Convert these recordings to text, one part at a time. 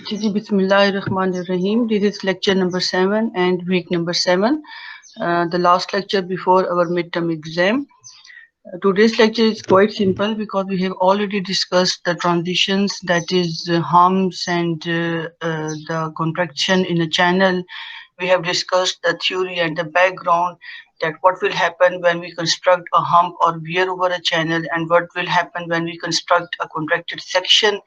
Bismillahirrahmanirrahim. This is lecture number 7 and week number 7, the last lecture before our midterm exam. Today's lecture is quite simple because we have already discussed the transitions, that is humps and the contraction in a channel. We have discussed the theory and the background, that what will happen when we construct a hump or wear over a channel, and what will happen when we construct a contracted section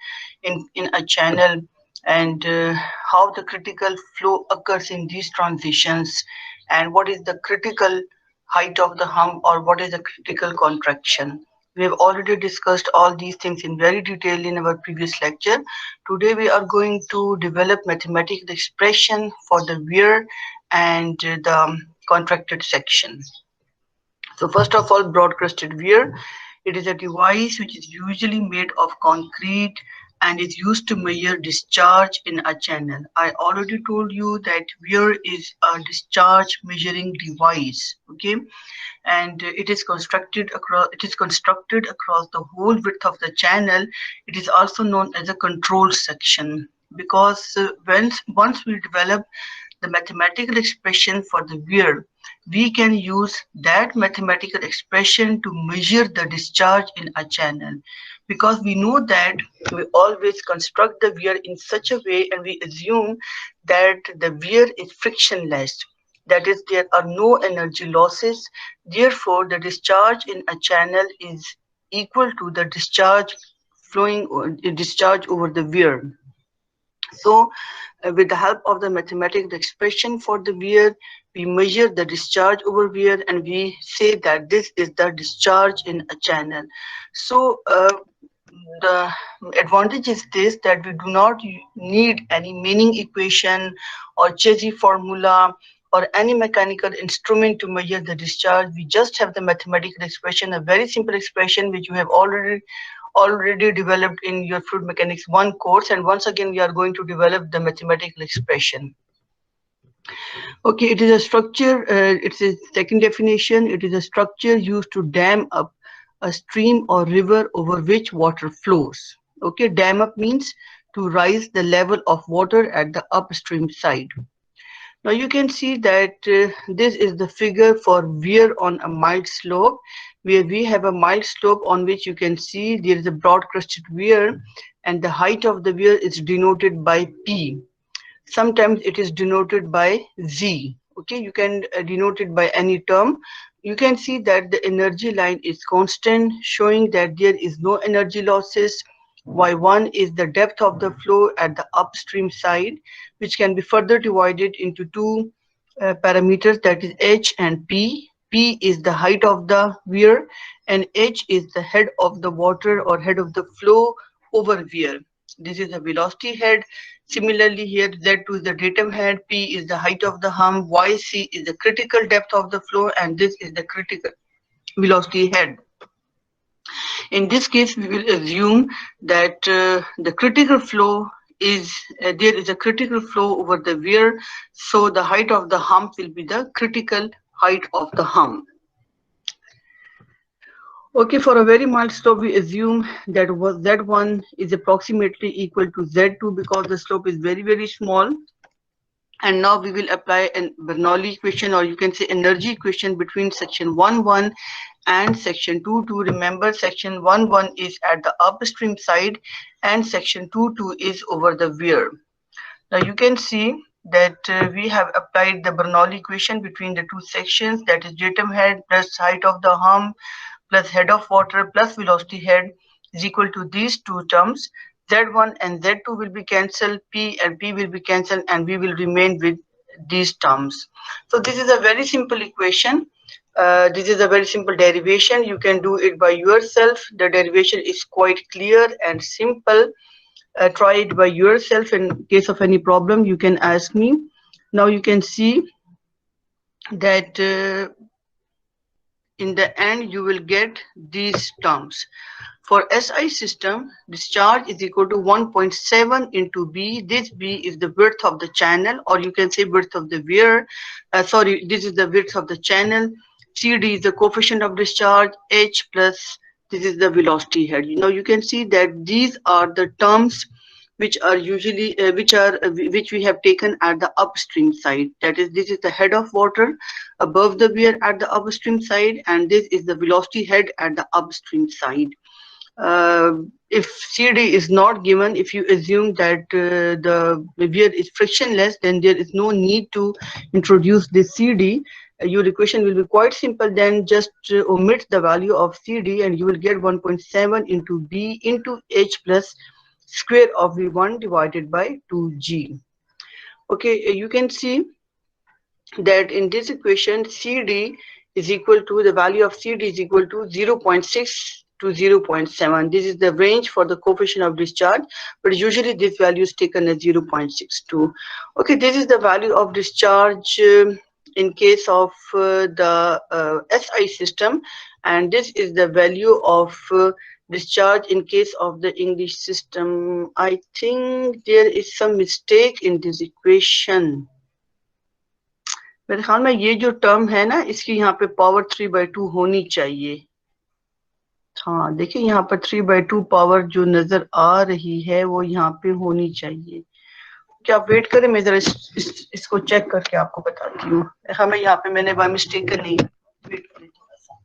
in a channel, and how the critical flow occurs in these transitions, and what is the critical height of the hump or what is the critical contraction. We have already discussed all these things in very detail in our previous lecture. Today we are going to develop mathematical expression for the wear and the contracted section. So first of all, broad crusted wear. It is a device which is usually made of concrete and is used to measure discharge in a channel. I already told you that wear is a discharge measuring device, okay, and it is constructed across the whole width of the channel. It is also known as a control section, because once we develop the mathematical expression for the wear, we can use that mathematical expression to measure the discharge in a channel, because we know that we always construct the wear in such a way and we assume that the wear is frictionless, that is, there are no energy losses. Therefore the discharge in a channel is equal to the discharge over the wear. So with the help of the mathematical expression for the wear, we measure the discharge over wear and we say that this is the discharge in a channel. So the advantage is this, that we do not need any meaning equation or Chezy formula or any mechanical instrument to measure the discharge. We just have the mathematical expression, a very simple expression which you have already developed in your fluid mechanics 1 course, and once again we are going to develop the mathematical expression. Okay, it is a structure, it's a second definition. It is a structure used to dam up a stream or river over which water flows. Okay, dam up means to rise the level of water at the upstream side. Now you can see that this is the figure for wear on a mild slope, where we have a mild slope on which you can see there is a broad crusted wear, and the height of the wear is denoted by P. Sometimes it is denoted by Z. Okay, you can denote it by any term. You can see that the energy line is constant, showing that there is no energy losses. Y1 is the depth of the flow at the upstream side, which can be further divided into two parameters, that is H and P. P is the height of the wear and H is the head of the water or head of the flow over wear. This is the velocity head. Similarly here, Z2 is the datum head, P is the height of the hump, YC is the critical depth of the flow, and this is the critical velocity head. In this case, we will assume that the critical flow is, there is a critical flow over the wear, so the height of the hump will be the critical height of the hump. Okay, for a very mild slope, we assume that Z1 is approximately equal to Z2 because the slope is very, very small. And now we will apply a Bernoulli equation, or you can say energy equation, between section 1,1 and section 2,2. Remember, section 1,1 is at the upstream side and section 2,2 is over the wear. Now you can see that we have applied the Bernoulli equation between the two sections, that is datum head plus height of the hump plus head of water plus velocity head is equal to these two terms. Z1 and Z2 will be cancelled, P and P will be cancelled, and we will remain with these terms. So this is a very simple equation. This is a very simple derivation. You can do it by yourself. The derivation is quite clear and simple. Try it by yourself. In case of any problem, you can ask me. Now you can see that in the end you will get these terms. For SI system, discharge is equal to 1.7 into B. This B is the width of the channel, or you can say width of the wear. This is the width of the channel. CD is the coefficient of discharge. H plus, this is the velocity head. You know, you can see that these are the terms which are usually which we have taken at the upstream side. That is, this is the head of water above the weir at the upstream side, and this is the velocity head at the upstream side. If CD is not given, if you assume that the weir is frictionless, then there is no need to introduce this CD. Your equation will be quite simple. Then just omit the value of CD and you will get 1.7 into B into H plus square of V1 divided by 2G. Okay, you can see that in this equation CD is equal to, the value of CD is equal to 0.6 to 0.7. This is the range for the coefficient of discharge, but usually this value is taken as 0.62. Okay, this is the value of discharge in case of the SI system, and this is the value of discharge in case of the English system. I think there is some mistake in this equation. मेरे ख्याल में ये जो term है ना, इसकी यहाँ पे पावर 3/2 होनी चाहिए. हाँ, देखिए यहाँ पर 3/2 पावर जो नजर आ रही है वो यहाँ पे होनी चाहिए. क्या आप वेट करें, मैं जरा इसको चेक करके आपको बताती हूँ. हमें यहाँ पे मैंने बाय मिस्टेक कर ली. वेट करें थोड़ा सा.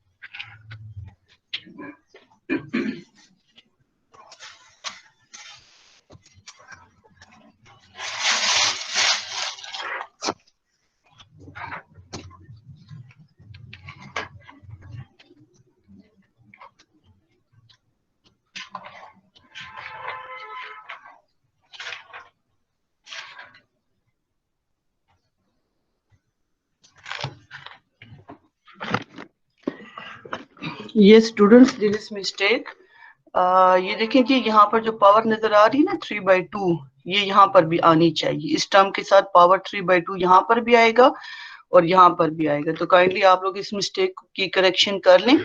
Yes, students, there is mistake. ये देखें कि यहाँ पर जो पावर नजर आ रही है ना 3/2, ये यहाँ पर भी आनी चाहिए. इस टर्म के साथ पावर 3/2 यहाँ पर भी आएगा और यहाँ पर भी आएगा. तो काइंडली आप लोग इस मिस्टेक की करेक्शन कर लें.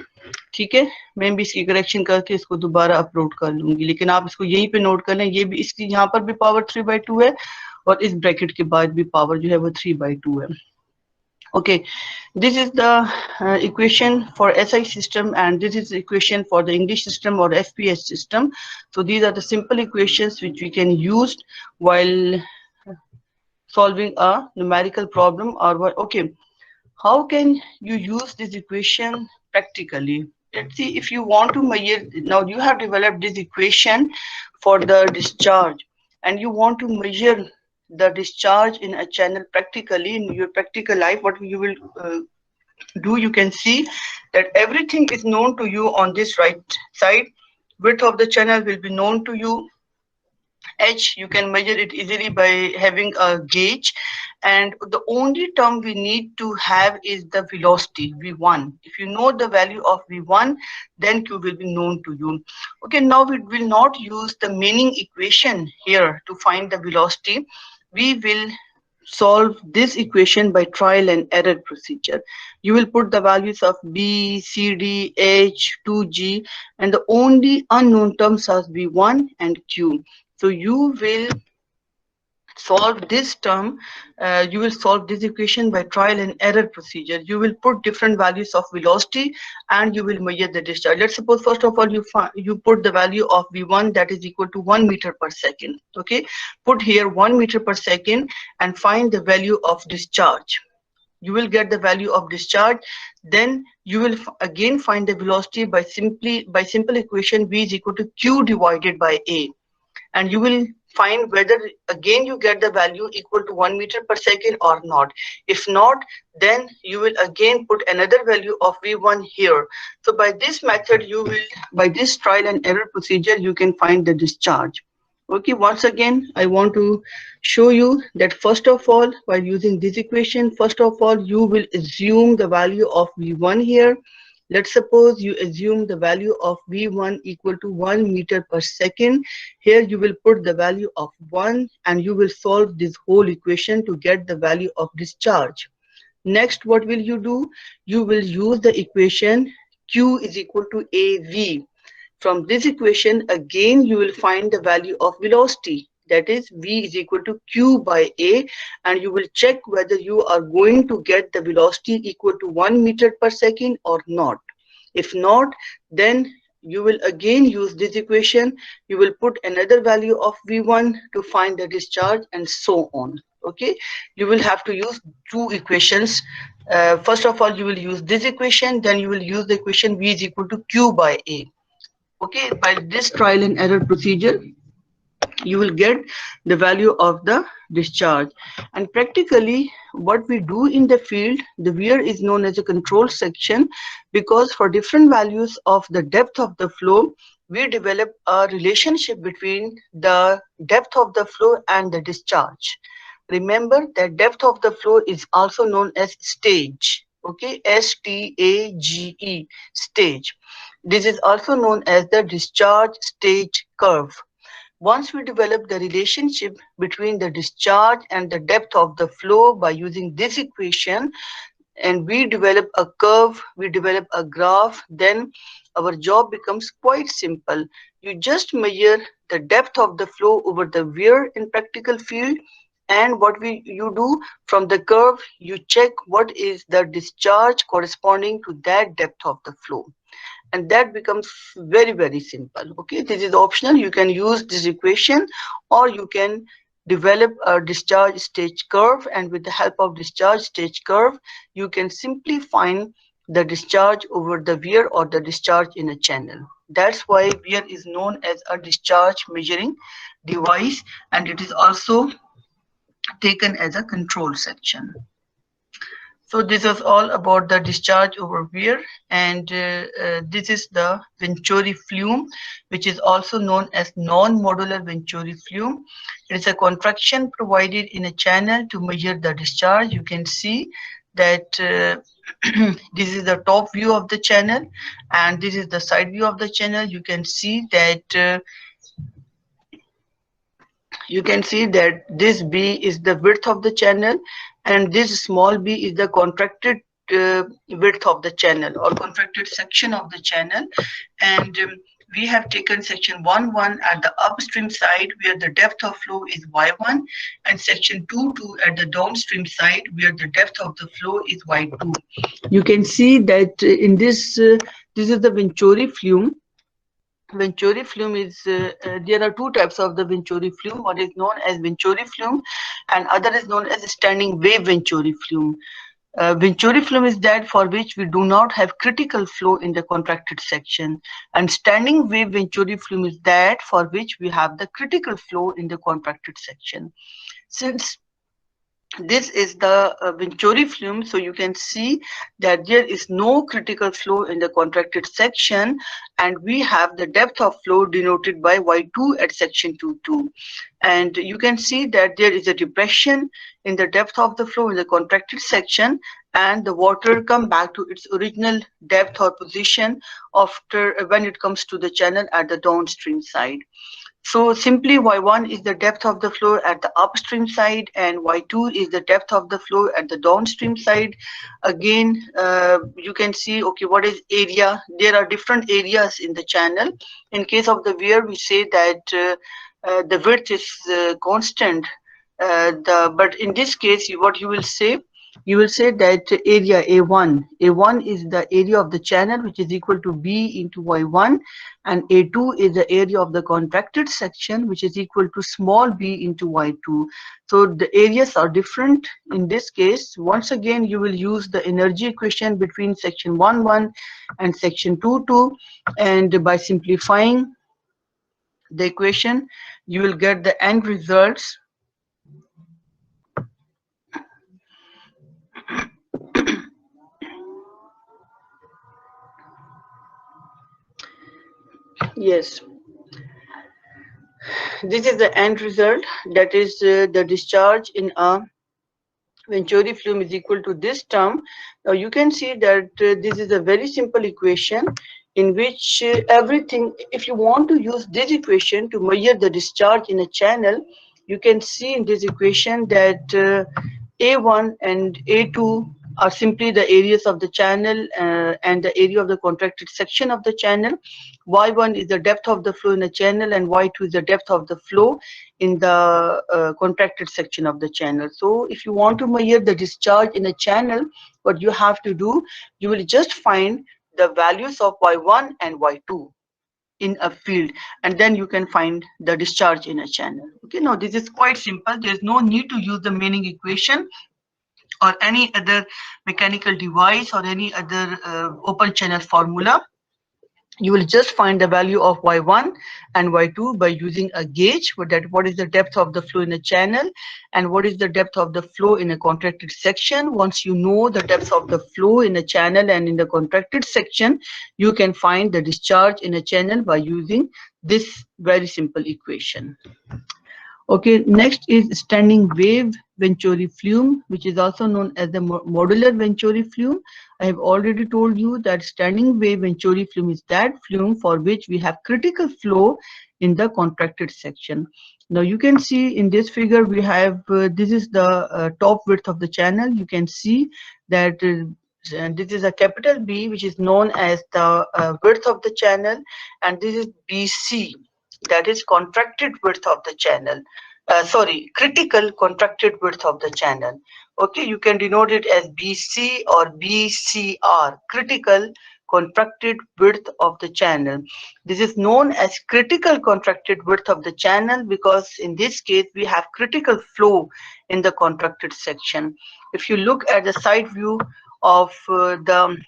ठीक है, मैं भी इसकी करेक्शन करके इसको दोबारा अपलोड कर लूंगी, लेकिन आप इसको यहीं पे नोट कर लें. ये भी, इसकी यहाँ पर भी पावर 3/2 है और इस ब्रैकेट के बाद भी पावर जो है वो 3/2 है. Okay, this is the equation for SI system, and this is the equation for the English system or FPS system. So these are the simple equations which we can use while solving a numerical problem or what. Okay, how can you use this equation practically? Let's see, if you want to measure, now you have developed this equation for the discharge and you want to measure the discharge in a channel practically in your practical life. What you will do, you can see that everything is known to you on this right side. Width of the channel will be known to you. H, you can measure it easily by having a gauge, and the only term we need to have is the velocity V1. If you know the value of V1, then Q will be known to you. Okay, now we will not use the meaning equation here to find the velocity. We will solve this equation by trial and error procedure. You will put the values of B, C, D, H, 2G, and the only unknown terms are V1 and Q. So you will solve this term, you will solve this equation by trial and error procedure. You will put different values of velocity and you will measure the discharge. Let's suppose first of all you put the value of V1, that is equal to 1 meter per second. Okay, put here 1 meter per second and find the value of discharge. You will get the value of discharge. Then you will again find the velocity by simple equation V is equal to Q divided by A, and you will find whether again you get the value equal to 1 meter per second or not. If not, then you will again put another value of V1 here. So by this method, you will, by this trial and error procedure, you can find the discharge. Okay, once again, I want to show you that first of all, while using this equation, first of all, you will assume the value of V1 here. Let's suppose you assume the value of V1 equal to 1 meter per second. Here you will put the value of 1 and you will solve this whole equation to get the value of discharge. Next, what will you do? You will use the equation Q is equal to AV. From this equation, again, you will find the value of velocity. That is, V is equal to Q by A, and you will check whether you are going to get the velocity equal to 1 meter per second or not. If not, then you will again use this equation. You will put another value of V1 to find the discharge, and so on. Okay, you will have to use two equations. First of all, you will use this equation, then you will use the equation V is equal to Q by A. Okay, by this trial and error procedure, you will get the value of the discharge. And practically what we do in the field, the weir is known as a control section, because for different values of the depth of the flow, we develop a relationship between the depth of the flow and the discharge. Remember that depth of the flow is also known as stage. Okay, stage, stage. This is also known as the discharge stage curve. Once we develop the relationship between the discharge and the depth of the flow by using this equation, and we develop a curve, we develop a graph, then our job becomes quite simple. You just measure the depth of the flow over the weir in practical field, and what you do from the curve, you check what is the discharge corresponding to that depth of the flow, and that becomes very simple. Okay, this is optional. You can use this equation, or you can develop a discharge stage curve, and with the help of discharge stage curve, you can simply find the discharge over the weir or the discharge in a channel. That's why weir is known as a discharge measuring device, and it is also taken as a control section. So this is all about the discharge over weir, and this is the Venturi flume, which is also known as non-modular Venturi flume. It is a contraction provided in a channel to measure the discharge. You can see that this is the top view of the channel, and this is the side view of the channel. You can see that this B is the width of the channel, and this small b is the contracted width of the channel or contracted section of the channel. And we have taken section 1.1 at the upstream side where the depth of flow is y1, and section 2.2 at the downstream side where the depth of the flow is y2. You can see that in this is the Venturi flume. Venturi flume is, there are two types of the Venturi flume. One is known as Venturi flume and other is known as standing wave Venturi flume. Venturi flume is that for which we do not have critical flow in the contracted section, and standing wave Venturi flume is that for which we have the critical flow in the contracted section. Since this is the Venturi flume, so you can see that there is no critical flow in the contracted section, and we have the depth of flow denoted by y2 at section 2.2. And you can see that there is a depression in the depth of the flow in the contracted section, and the water come back to its original depth or position after when it comes to the channel at the downstream side. So simply y1 is the depth of the flow at the upstream side, and y2 is the depth of the flow at the downstream side. Again, you can see, okay, what is area? There are different areas in the channel. In case of the weir, we say that the width is constant. But in this case, what you will say, that area A1 is the area of the channel, which is equal to B into Y1, and A2 is the area of the contracted section, which is equal to small b into Y2. So the areas are different in this case. Once again, you will use the energy equation between section 1.1 and section 2.2, and by simplifying the equation, you will get the end results. Yes, this is the end result, that is the discharge in a Venturi flume is equal to this term. Now you can see that this is a very simple equation in which everything, if you want to use this equation to measure the discharge in a channel, you can see in this equation that A1 and A2 are simply the areas of the channel and the area of the contracted section of the channel. Y1 is the depth of the flow in a channel, and Y2 is the depth of the flow in the contracted section of the channel. So if you want to measure the discharge in a channel, what you have to do, you will just find the values of Y1 and Y2. in a field, and then you can find the discharge in a channel. Okay, now this is quite simple. There is no need to use the Manning equation or any other mechanical device or any other open channel formula. You will just find the value of y1 and y2 by using a gauge. What is the depth of the flow in a channel and what is the depth of the flow in a contracted section. Once you know the depth of the flow in a channel and in the contracted section, you can find the discharge in a channel by using this very simple equation. Okay, next is standing wave Venturi flume, which is also known as the modular Venturi flume. I have already told you that standing wave Venturi flume is that flume for which we have critical flow in the contracted section. Now you can see in this figure we have this is the top width of the channel. You can see that this is a capital B, which is known as the width of the channel, and this is BC, that is contracted width of the channel. Sorry, critical contracted width of the channel. Okay, you can denote it as BC or BCR, critical contracted width of the channel. This is known as critical contracted width of the channel because in this case we have critical flow in the contracted section. If you look at the side view of the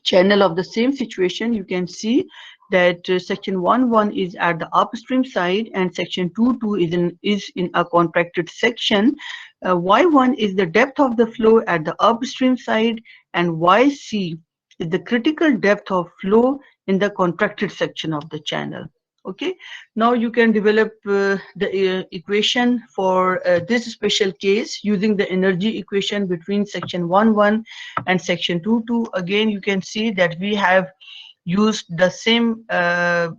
channel of the same situation, you can see that section 1.1 is at the upstream side and section 2.2 is in a contracted section. Y1 is the depth of the flow at the upstream side and YC is the critical depth of flow in the contracted section of the channel. Okay, now you can develop the equation for this special case using the energy equation between section 1.1 and section 2.2. Again, you can see that we have used the same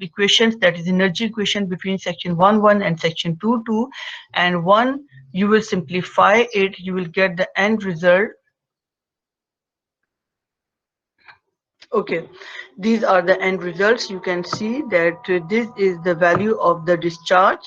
equations, that is energy equation between section 1.1 and section 2.2, and one you will simplify it, you will get the end result. Okay, these are the end results. You can see that this is the value of the discharge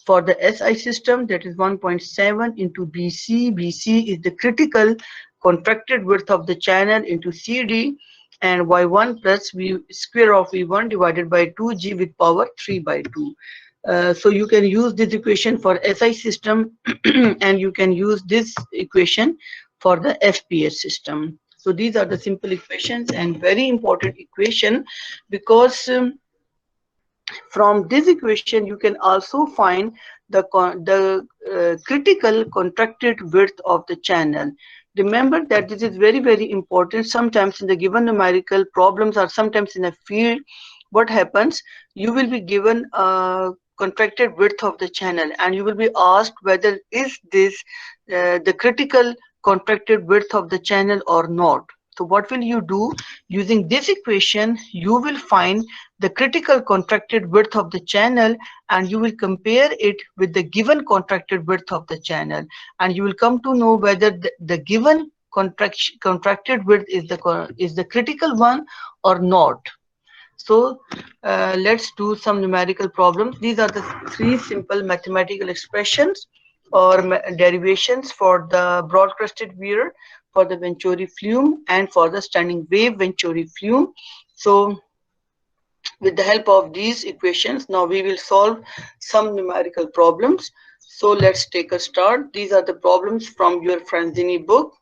for the SI system, that is 1.7 into BC. BC is the critical contracted width of the channel into CD, and Y1 plus V square of V1 divided by 2G with power 3 by 2. So you can use this equation for SI system and you can use this equation for the FPS system. So these are the simple equations and very important equation because from this equation you can also find the critical contracted width of the channel. Remember that this is very important. Sometimes in the given numerical problems or sometimes in a field, what happens, you will be given a contracted width of the channel and you will be asked whether is this the critical contracted width of the channel or not. So what will you do? Using this equation, you will find the critical contracted width of the channel and you will compare it with the given contracted width of the channel, and you will come to know whether the given contracted width is the critical one or not. So let's do some numerical problems. These are the three simple mathematical expressions or derivations for the broad-crested weir, for the Venturi flume, and for the standing wave Venturi flume. So with the help of these equations, now we will solve some numerical problems. So let's take a start. These are the problems from your Franzini book.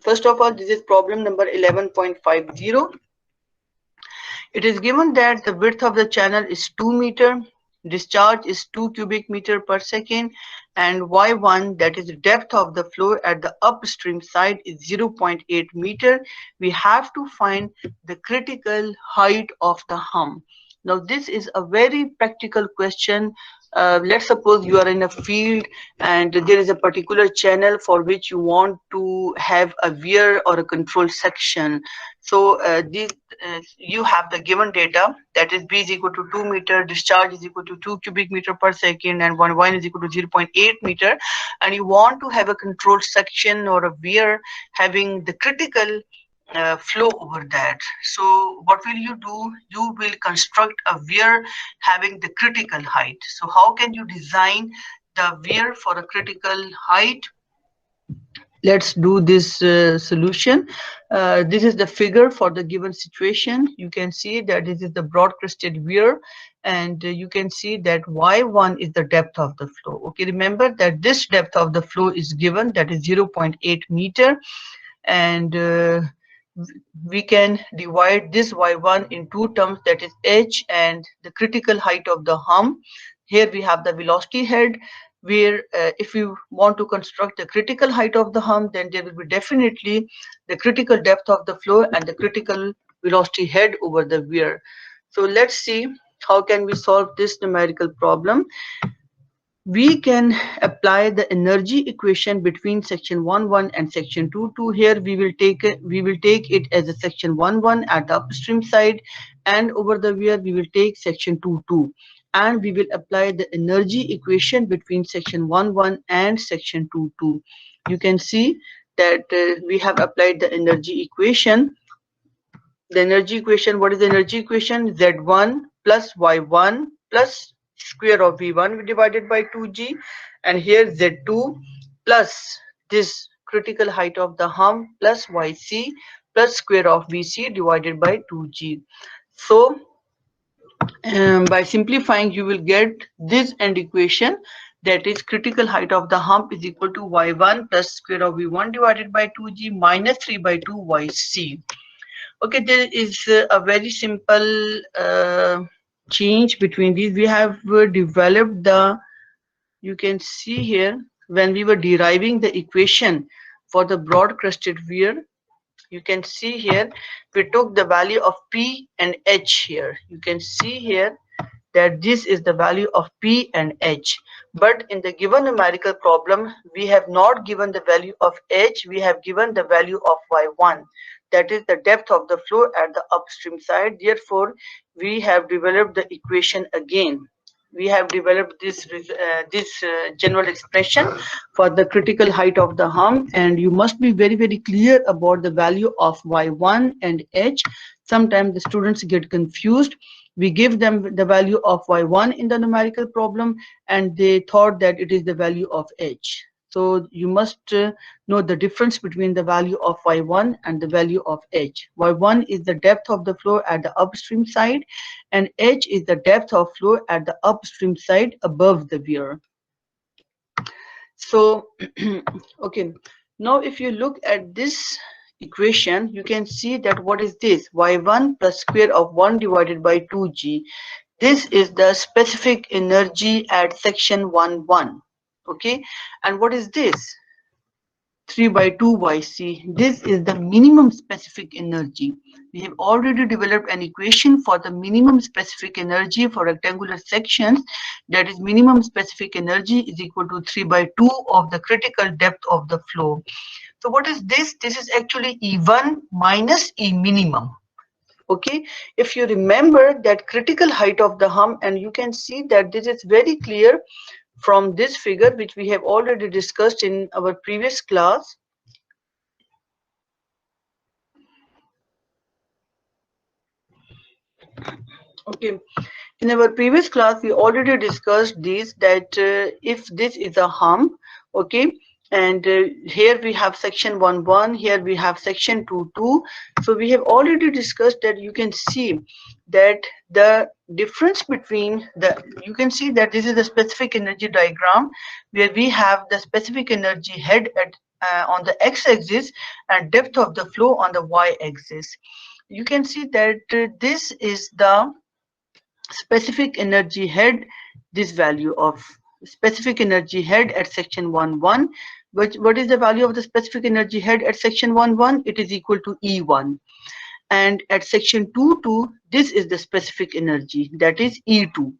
First of all, this is problem number 11.50. It is given that the width of the channel is 2 meter, discharge is 2 cubic meter per second, and Y1, that is the depth of the flow at the upstream side, is 0.8 meter. We have to find the critical height of the hum. Now this is a very practical question. Let's suppose you are in a field and there is a particular channel for which you want to have a weir or a control section. So you have the given data, that is B is equal to 2 meter, discharge is equal to 2 cubic meter per second, and Y1 is equal to 0.8 meter, and you want to have a control section or a weir having the critical flow over that. So what will you do? You will construct a weir having the critical height. So how can you design the weir for a critical height? Let's do this solution. This is the figure for the given situation. You can see that this is the broad crested weir, and you can see that y1 is the depth of the flow. Okay, remember that this depth of the flow is given, that is 0.8 meter, and we can divide this y1 in two terms, that is h and the critical height of the hump. Here we have the velocity head, where if you want to construct the critical height of the hump, then there will be definitely the critical depth of the flow and the critical velocity head over the weir. So let's see how can we solve this numerical problem. We can apply the energy equation between section 1 and section 2. Here we will take it as a section 1 at the upstream side, and over the weir we will take section 2, and we will apply the energy equation between section 1 and section 2. You can see that we have applied the energy equation. The energy equation, what is the energy equation? Z1 plus Y1 plus square of V1 divided by 2G, and here Z2 plus this critical height of the hump plus YC plus square of VC divided by 2G. So by simplifying, you will get this end equation, that is critical height of the hump is equal to Y1 plus square of V1 divided by 2G minus 3 by 2 YC. Okay, there is a very simple change between these. We have developed the, you can see here, when we were deriving the equation for the broad crested weir, you can see here we took the value of P and H here. You can see here that this is the value of P and H. But in the given numerical problem, we have not given the value of H, we have given the value of Y1. That is the depth of the flow at the upstream side. Therefore, we have developed the equation again. We have developed this general expression for the critical height of the hump, and you must be very clear about the value of Y1 and H. Sometimes the students get confused. We give them the value of Y1 in the numerical problem, and they thought that it is the value of H. So you must know the difference between the value of Y1 and the value of H. Y1 is the depth of the flow at the upstream side, and H is the depth of flow at the upstream side above the weir. So, okay, now if you look at this equation, you can see that what is this? Y1 plus square of 1 divided by 2G. This is the specific energy at section 1. Okay, and what is this? 3 by 2 YC. This is the minimum specific energy. We have already developed an equation for the minimum specific energy for rectangular sections. That is, minimum specific energy is equal to 3 by 2 of the critical depth of the flow. So what is this? This is actually E1 minus E minimum. Okay, if you remember that critical height of the hump, and you can see that this is very clear from this figure which we have already discussed in our previous class. Okay, in our previous class we already discussed this, that if this is a hump, okay, and here we have section 1, here we have section 2. So we have already discussed that. You can see that the difference between the, you can see that this is the specific energy diagram, where we have the specific energy head at on the x-axis and depth of the flow on the y-axis. You can see that this is the specific energy head, this value of specific energy head at section 1. What is the value of the specific energy head at section 1? It is equal to E1. And at section 2, this is the specific energy, that is E2.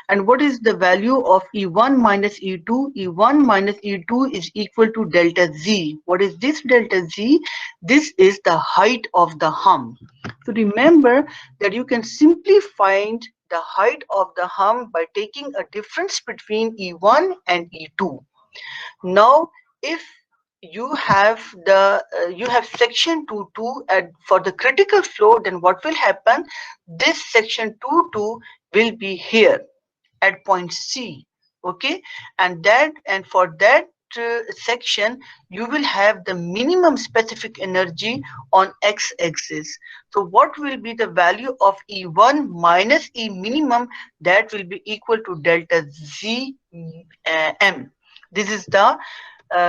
And what is the value of E1 minus E2? E1 minus E2 is equal to delta Z. What is this delta Z? This is the height of the hump. So remember that you can simply find the height of the hump by taking a difference between E1 and E2. Now, if you have the you have section 2 at for the critical flow, then what will happen? This section 2 will be here at point C. Okay, and for that section, you will have the minimum specific energy on x-axis. So what will be the value of E1 minus E minimum? That will be equal to delta Z M. This is the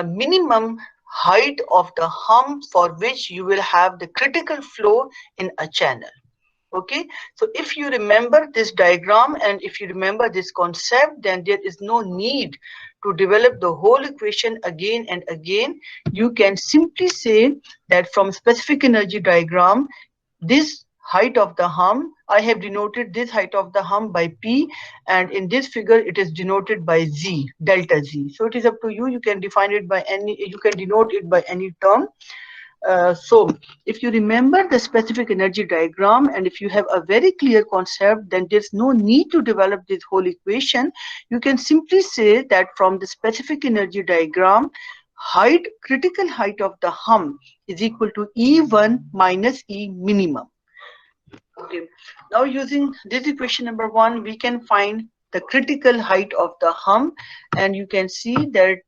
minimum height of the hump for which you will have the critical flow in a channel. Okay, so if you remember this diagram and if you remember this concept, then there is no need to develop the whole equation again and again. You can simply say that from specific energy diagram, this height of the hump, I have denoted this height of the hump by P, and in this figure it is denoted by Z, delta Z. So it is up to you. You can define it by any, you can denote it by any term. So if you remember the specific energy diagram and if you have a very clear concept, then there's no need to develop this whole equation. You can simply say that from the specific energy diagram, height, critical height of the hump is equal to E1 minus E minimum. Okay, now using this equation number 1, we can find the critical height of the hump, and you can see that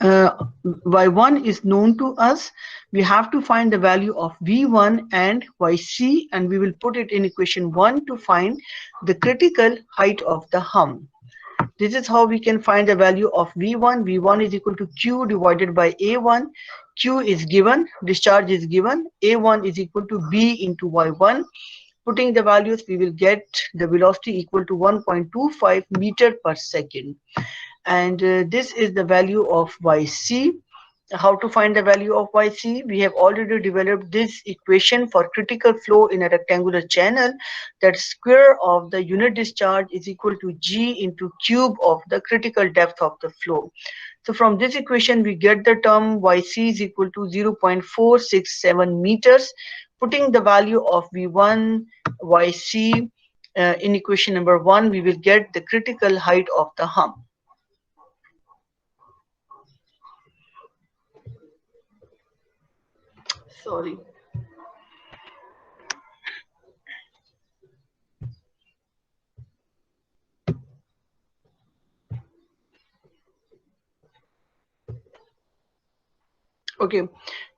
y1 is known to us. We have to find the value of v1 and yc, and we will put it in equation 1 to find the critical height of the hump. This is how we can find the value of v1. V1 is equal to q divided by a1. Q is given, discharge is given, a1 is equal to b into y1. Putting the values, we will get the velocity equal to 1.25 meter per second. And this is the value of yc. How to find the value of yc? We have already developed this equation for critical flow in a rectangular channel, that square of the unit discharge is equal to g into cube of the critical depth of the flow. So from this equation we get the term yc is equal to 0.467 meters. Putting the value of v1 yc in equation number 1, we will get the critical height of the hump. Sorry. Okay,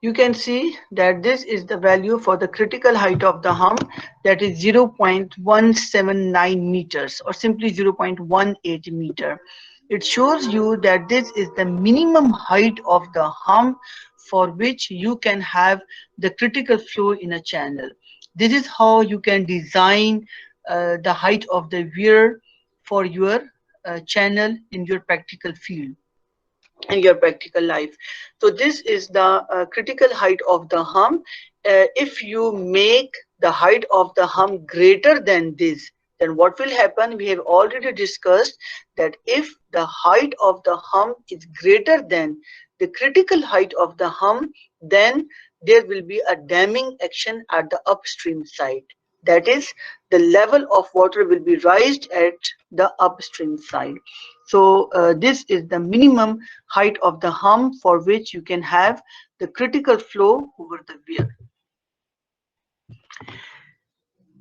you can see that this is the value for the critical height of the hump, that is 0.179 meters or simply 0.18 meter. It shows you that this is the minimum height of the hump for which you can have the critical flow in a channel. This is how you can design the height of the weir for your channel in your practical field, in your practical life. So this is the critical height of the hump. If you make the height of the hump greater than this, then what will happen? We have already discussed that if the height of the hump is greater than the critical height of the hump, then there will be a damming action at the upstream side. That is, the level of water will be raised at the upstream side. So this is the minimum height of the hump for which you can have the critical flow over the weir.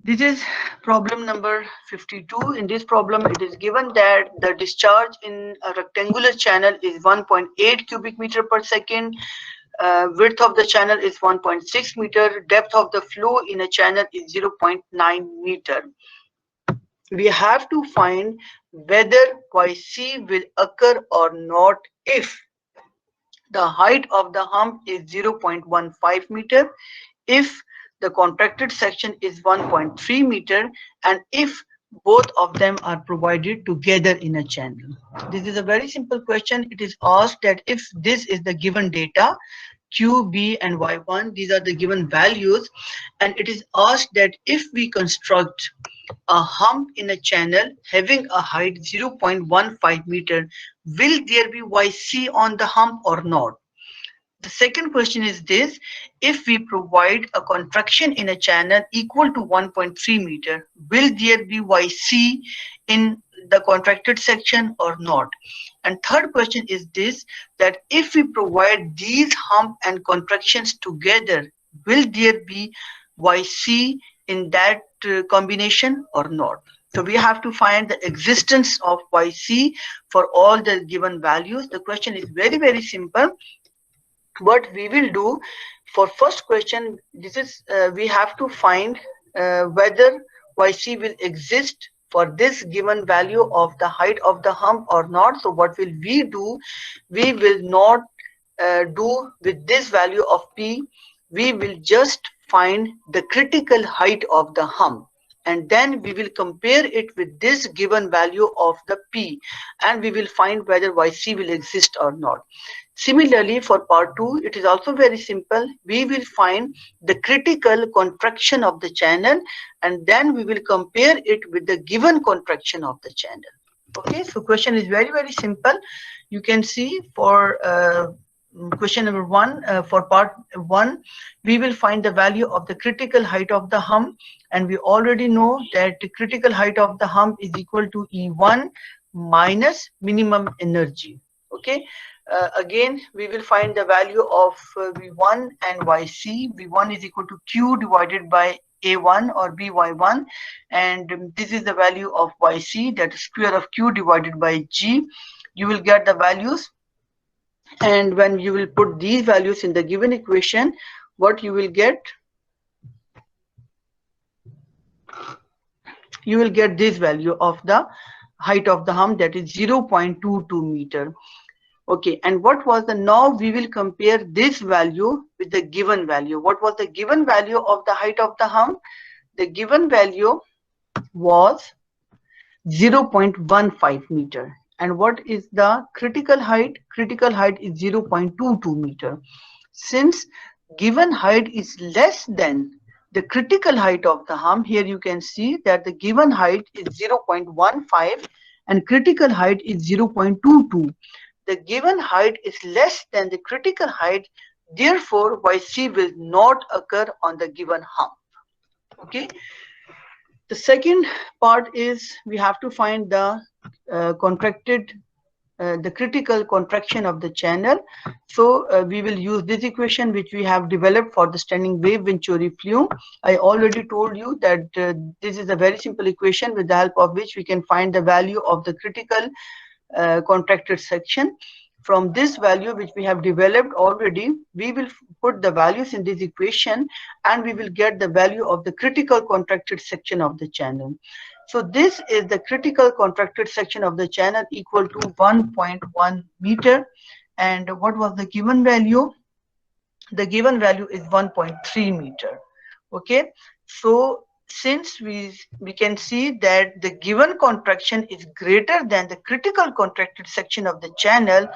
This is problem number 52. In this problem, it is given that the discharge in a rectangular channel is 1.8 cubic meter per second. Width of the channel is 1.6 meter. Depth of the flow in a channel is 0.9 meter. We have to find whether yc will occur or not if the height of the hump is 0.15 meter, if the contracted section is 1.3 meter, and if both of them are provided together in a channel. This is a very simple question. It is asked that if this is the given data, q, b and y1, these are the given values, and it is asked that if we construct a hump in a channel having a height 0.15 meter, will there be yc on the hump or not? The second question is this: if we provide a contraction in a channel equal to 1.3 meter, will there be yc in the contracted section or not? And third question is this, that if we provide these hump and contractions together, will there be yc in that combination or not? So we have to find the existence of YC for all the given values. The question is very, very simple. What we will do for first question, this is we have to find whether YC will exist for this given value of the height of the hump or not. So what will we do? We will not do with this value of P. We will just find the critical height of the hump, and then we will compare it with this given value of the P, and we will find whether YC will exist or not. Similarly, for part 2, it is also very simple. We will find the critical contraction of the channel, and then we will compare it with the given contraction of the channel. Okay, so question is very, very simple. You can see for question number 1, for part 1, we will find the value of the critical height of the hump, and we already know that the critical height of the hump is equal to E1 minus minimum energy. Okay. Again, we will find the value of V1 and YC. V1 is equal to Q divided by A1 or BY1, and this is the value of YC, that is square of Q divided by G. You will get the values, and when you will put these values in the given equation, what you will get? You will get this value of the height of the hump, that is 0.22 meter. Okay, and what was the, now we will compare this value with the given value. What was the given value of the height of the hump? The given value was 0.15 meter. And what is the critical height? Critical height is 0.22 meter. Since given height is less than the critical height of the hump, here you can see that the given height is 0.15 and critical height is 0.22. The given height is less than the critical height, therefore YC will not occur on the given hump. Okay. The second part is we have to find the the critical contraction of the channel. So we will use this equation which we have developed for the standing wave Venturi flume. I already told you that this is a very simple equation with the help of which we can find the value of the critical contracted section. From this value which we have developed already, we will put the values in this equation and we will get the value of the critical contracted section of the channel. So this is the critical contracted section of the channel equal to 1.1 meter. And what was the given value? The given value is 1.3 meter. Okay, so since we can see that the given contraction is greater than the critical contracted section of the channel,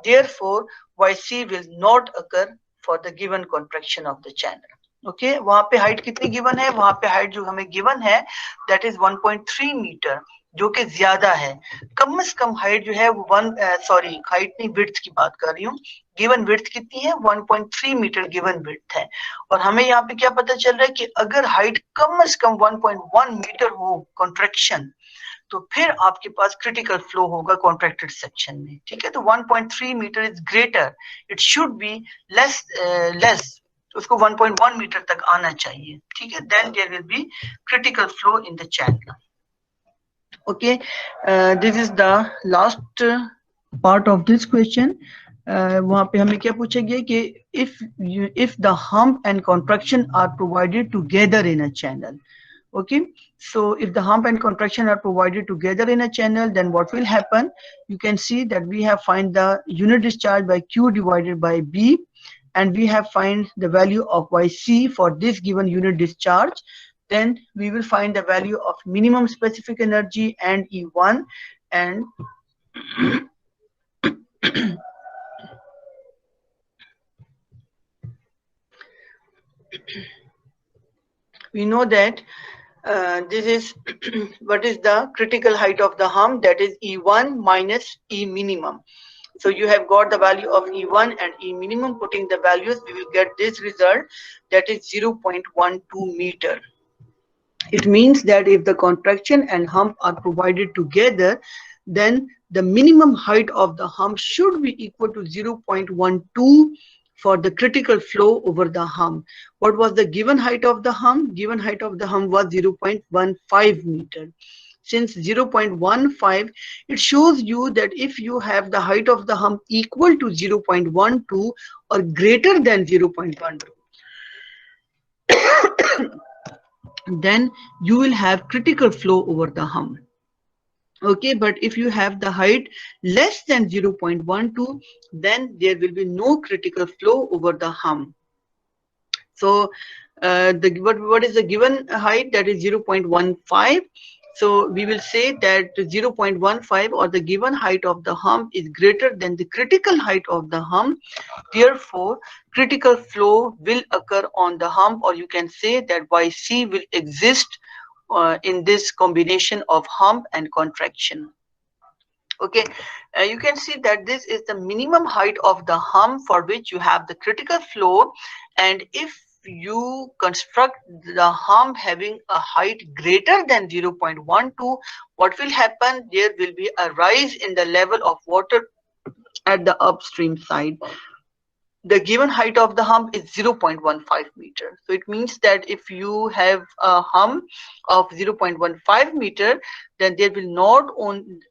therefore YC will not occur for the given contraction of the channel. Okay, वहाँ पे height कितनी given है? वहाँ पे height जो हमें given है, that is 1.3 meter, जो कि ज्यादा है. कम से कम height जो है वो height नहीं, width की बात कर रही हूँ. गिवन विड्थ कितनी है? 1.3 मीटर गिवन विड्थ है. और हमें यहाँ पे क्या पता चल रहा है कि अगर हाइट कम से कम 1.1 मीटर हो कॉन्ट्रैक्शन, तो फिर आपके पास क्रिटिकल फ्लो होगा कॉन्ट्रैक्टेड सेक्शन में. ठीक है, तो 1.3 metre is greater, it should be less, उसको 1.1 मीटर तक आना चाहिए. ठीक है, then there will be critical flow in the channel. Okay, this is the last part of this question. वहाँ पे हमें क्या पूछा गया कि if the hump and contraction are provided together in a channel. Okay, so if the hump and contraction are provided together in a channel, then what will happen? You can see that we have find the unit discharge by Q divided by B, and we have find the value of YC for this given unit discharge. Then we will find the value of minimum specific energy and E1, and we know that this is what is the critical height of the hump, that is E1 minus E minimum. So you have got the value of E1 and E minimum. Putting the values, we will get this result, that is 0.12 meter. It means that if the contraction and hump are provided together, then the minimum height of the hump should be equal to 0.12 for the critical flow over the hump. What was the given height of the hump? Given height of the hump was 0.15 meter. since 0.15, it shows you that if you have the height of the hump equal to 0.12 or greater than 0.12, then you will have critical flow over the hump. Okay, but if you have the height less than 0.12, then there will be no critical flow over the hump. So what is the given height? That is 0.15. So we will say that 0.15 or the given height of the hump is greater than the critical height of the hump. Therefore, critical flow will occur on the hump, or you can say that YC will exist in this combination of hump and contraction. Okay, you can see that this is the minimum height of the hump for which you have the critical flow, and if you construct the hump having a height greater than 0.12, what will happen? There will be a rise in the level of water at the upstream side. The given height of the hump is 0.15 meter. So it means that if you have a hump of 0.15 meter, then there will not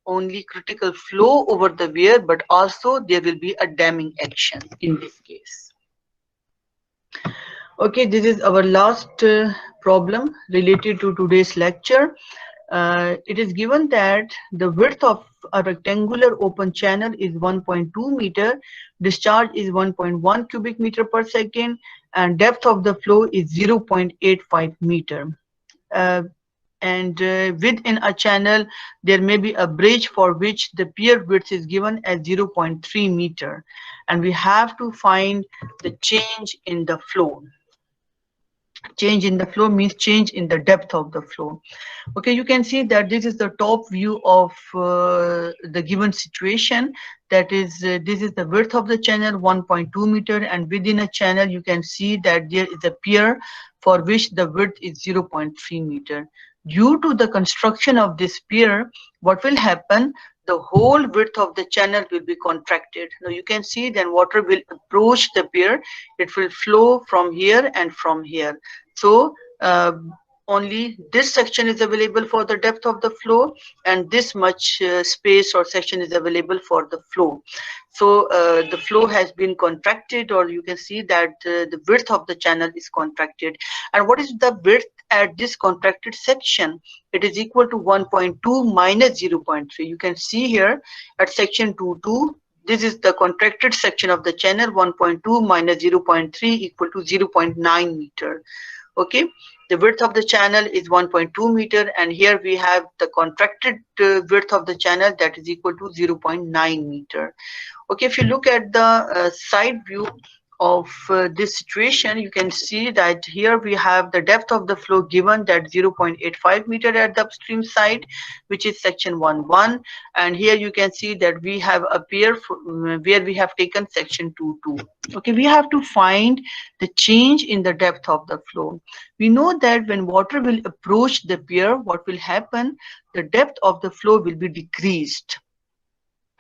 only critical flow over the weir, but also there will be a damming action in this case. Okay, this is our last problem related to today's lecture. It is given that the width of a rectangular open channel is 1.2 meter, discharge is 1.1 cubic meter per second, and depth of the flow is 0.85 meter. And within a channel, there may be a bridge for which the pier width is given as 0.3 meter, and we have to find the change in the flow. Change in the flow means change in the depth of the flow. Okay, you can see that this is the top view of the given situation. That is, this is the width of the channel, 1.2 meter, and within a channel you can see that there is a pier for which the width is 0.3 meter. Due to the construction of this pier, what will happen? The whole width of the channel will be contracted. Now you can see then water will approach the pier. It will flow from here and from here. So only this section is available for the depth of the flow, and this much space or section is available for the flow. So the flow has been contracted, or you can see that the width of the channel is contracted. And what is the width at this contracted section? It is equal to 1.2 minus 0.3. You can see here at section 2.2, this is the contracted section of the channel. 1.2 minus 0.3 equal to 0.9 meter. Okay, the width of the channel is 1.2 meter, and here we have the contracted width of the channel, that is equal to 0.9 meter. Okay, if you look at the side view of this situation, you can see that here we have the depth of the flow given, that 0.85 meter at the upstream side, which is section 1.1, and here you can see that we have a pier where we have taken section 2.2. Okay, we have to find the change in the depth of the flow. We know that when water will approach the pier, what will happen? The depth of the flow will be decreased,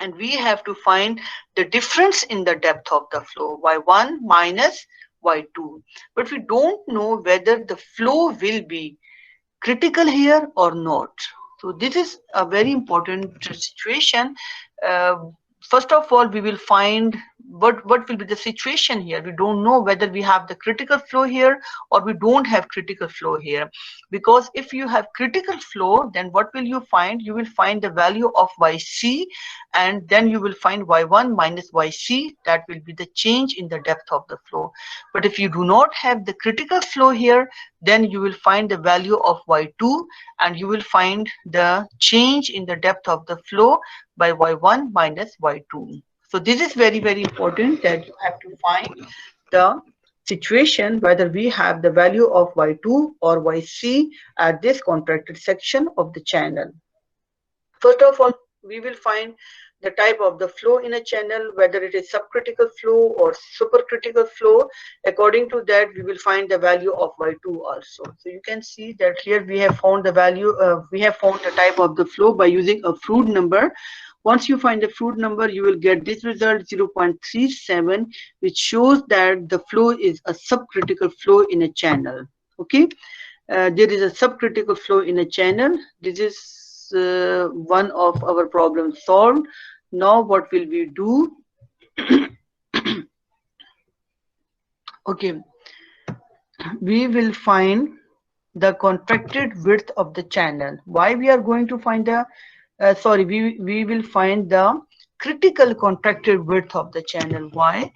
and we have to find the difference in the depth of the flow, y1 minus y2. But we don't know whether the flow will be critical here or not. So this is a very important situation. First of all, we will find what will be the situation here. We don't know whether we have the critical flow here or we don't have critical flow here. Because if you have critical flow, then what will you find? You will find the value of YC, and then you will find Y1 minus YC. That will be the change in the depth of the flow. But if you do not have the critical flow here, then you will find the value of Y2, and you will find the change in the depth of the flow by Y1 minus Y2. So this is very, very important, that you have to find the situation whether we have the value of Y2 or YC at this contracted section of the channel. First of all, we will find the type of the flow in a channel, whether it is subcritical flow or supercritical flow. According to that, we will find the value of Y2 also. So you can see that here we have found the value, we have found the type of the flow by using a Froude number. Once you find the Froude number, you will get this result, 0.37, which shows that the flow is a subcritical flow in a channel. Okay, there is a subcritical flow in a channel. This is one of our problems solved. Now what will we do? Okay, we will find the contracted width of the channel. Why we are going to find the we will find the critical contracted width of the channel. Why?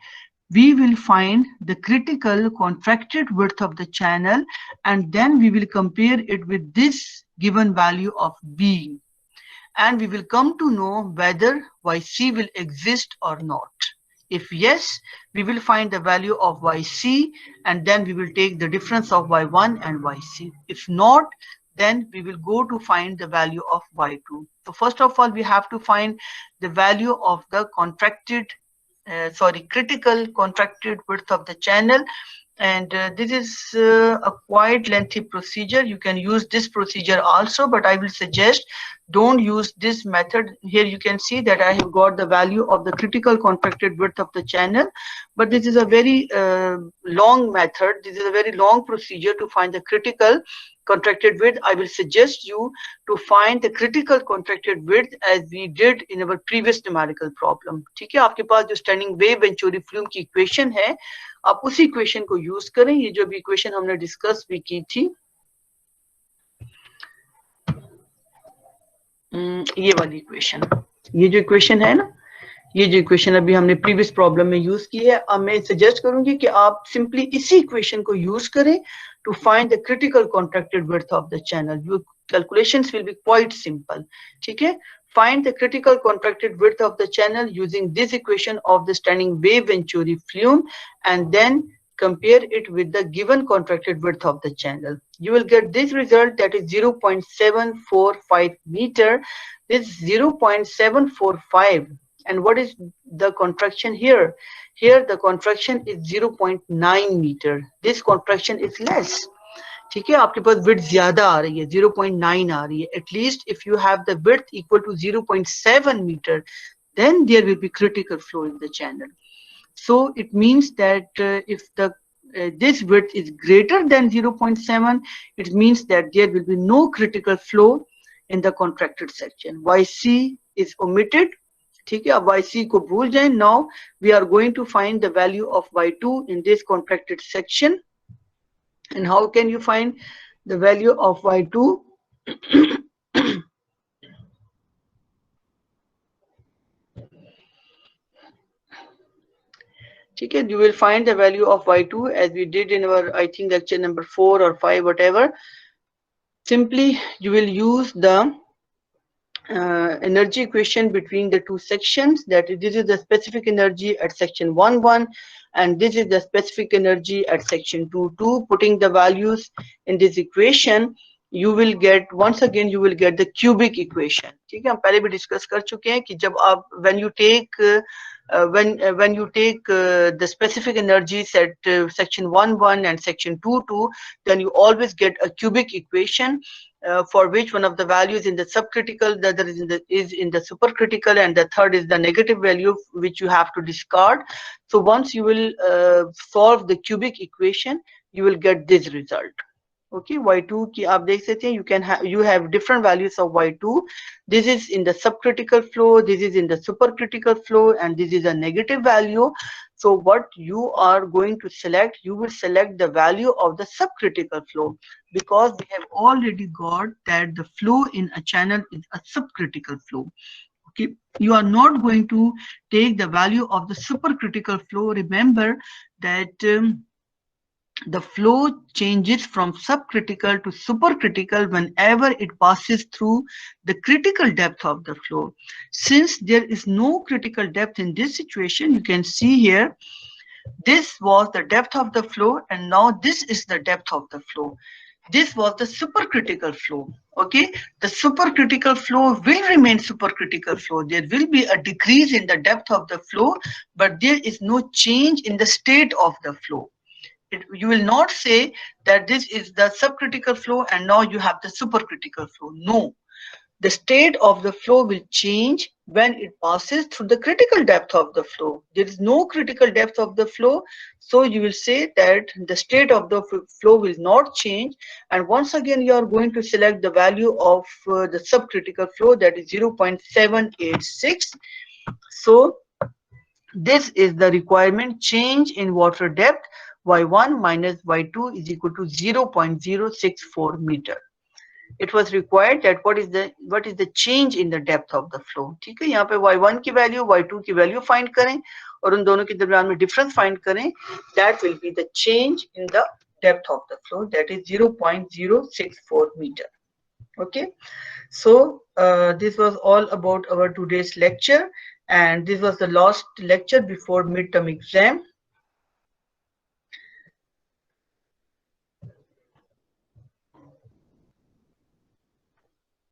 We will find the critical contracted width of the channel, and then we will compare it with this given value of B, and we will come to know whether YC will exist or not. If yes, we will find the value of YC, and then we will take the difference of Y1 and YC. If not, then we will go to find the value of Y2. So first of all, we have to find the value of the critical contracted width of the channel. And this is a quite lengthy procedure. You can use this procedure also, but I will suggest don't use this method. Here you can see that I have got the value of the critical contracted width of the channel, but this is a very long method. This is a very long procedure to find the critical contracted width. I will suggest you to find the critical contracted width as we did in our previous numerical problem. ठीक है, आपके पास जो standing wave Venturi flume की equation है, आप उसी equation को use करें. ये जो भी equation हमने discuss भी की थी, ये वाली इक्वेशन, ये जो इक्वेशन है ना, ये जो इक्वेशन अभी हमने प्रीवियस प्रॉब्लम में यूज की है, अब मैं सजेस्ट करूंगी कि आप सिंपली इसी इक्वेशन को यूज करें to find the critical contracted width of the channel. Your calculations will be quite simple. ठीक है, find the critical contracted width of the channel using this equation of the standing wave Venturi flume, and then compare it with the given contracted width of the channel. You will get this result, that is 0.745 meter. This 0.745, and what is the contraction here? Here the contraction is 0.9 meter. This contraction is less. ठीक है, आपके पास width ज्यादा आ रही है, 0.9 आ रही है. At least if you have the width equal to 0.7 meter, then there will be critical flow in the channel. So it means that if the this width is greater than 0.7, it means that there will be no critical flow in the contracted section. YC is omitted. ठीक है, अब YC को भूल जाएं. Now we are going to find the value of Y2 in this contracted section. And how can you find the value of Y2? ठीक है, you will find the value of Y2 as we did in our, I think, lecture number 4 or 5, whatever. Simply you will use the energy equation between the two sections, that this is the specific energy at section 1,1 and this is the specific energy at section 2,2. Putting the values in this equation, you will get, once again you will get the cubic equation. ठीक है, हम पहले भी discuss कर चुके हैं कि जब आप when you take the specific energies at section 1,1 and section 2,2, then you always get a cubic equation for which one of the values in the subcritical, the other is in the supercritical, and the third is the negative value which you have to discard. So once you will solve the cubic equation, you will get this result. Okay, Y2 की आप देख सकते हैं, you have different values of Y2. This is in the subcritical flow, this is in the supercritical flow, and this is a negative value. So what you are going to select, you will select the value of the subcritical flow, because we have already got that the flow in a channel is a subcritical flow. Okay, you are not going to take the value of the supercritical flow. Remember that the flow changes from subcritical to supercritical whenever it passes through the critical depth of the flow. Since there is no critical depth in this situation, you can see here, this was the depth of the flow, and now this is the depth of the flow. This was the supercritical flow. Okay, the supercritical flow will remain supercritical flow. There will be a decrease in the depth of the flow, but there is no change in the state of the flow. You will not say that this is the subcritical flow and now you have the supercritical flow. No, The state of the flow will change when it passes through the critical depth of the flow. There is no critical depth of the flow, so you will say that the state of the flow will not change. And once again, you are going to select the value of the subcritical flow, that is 0.786. So this is the requirement: change in water depth y1 minus y2 is equal to 0.064 meter. It was required that what is the change in the depth of the flow. ठीक है, यहाँ पे y1 की value y2 की value find करें और उन दोनों के दरमियान में डिफरेंस फाइंड करें. That will be the change in the depth of the flow, that is 0.064 meter. Okay, so this was all about our today's lecture, and this was the last lecture before midterm exam.